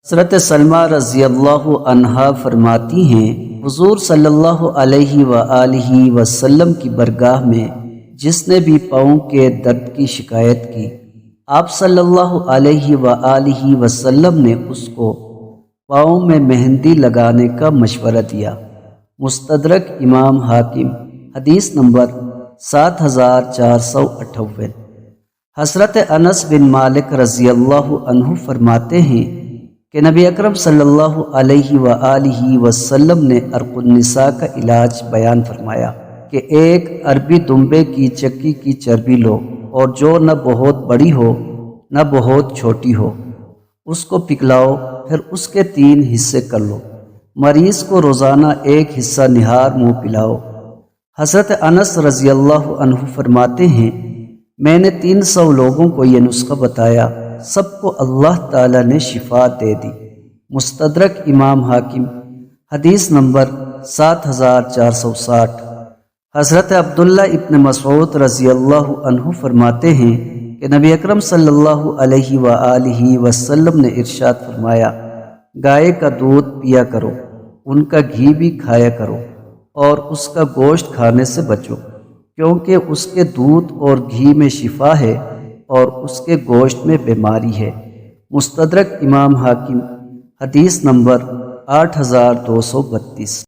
حضرت سلمہ رضی اللہ عنہا فرماتی ہیں، حضور صلی اللہ علیہ وآلہ وسلم کی برگاہ میں جس نے بھی پاؤں کے درد کی شکایت کی، آپ صلی اللہ علیہ وآلہ وسلم نے اس کو پاؤں میں مہندی لگانے کا مشورہ دیا۔ مستدرک امام حاکم، حدیث نمبر 7458۔ حضرت انس بن مالک رضی اللہ عنہ فرماتے ہیں کہ نبی اکرم صلی اللہ علیہ وآلہ وسلم نے عرق النساء کا علاج بیان فرمایا کہ ایک عربی دمبے کی چکی کی چربی لو، اور جو نہ بہت بڑی ہو نہ بہت چھوٹی ہو، اس کو پگھلاؤ، پھر اس کے 3 حصے کر لو، مریض کو روزانہ ایک حصہ نہار منہ پلاؤ۔ حضرت انس رضی اللہ عنہ فرماتے ہیں، میں نے 300 لوگوں کو یہ نسخہ بتایا، سب کو اللہ تعالی نے شفا دے دی۔ مستدرک امام حاکم، حدیث نمبر 7460۔ حضرت عبداللہ ابن مسعود رضی اللہ عنہ فرماتے ہیں کہ نبی اکرم صلی اللہ علیہ وآلہ وسلم نے ارشاد فرمایا، گائے کا دودھ پیا کرو، ان کا گھی بھی کھایا کرو، اور اس کا گوشت کھانے سے بچو، کیونکہ اس کے دودھ اور گھی میں شفا ہے اور اس کے گوشت میں بیماری ہے۔ مستدرک امام حاکم، حدیث نمبر 8232۔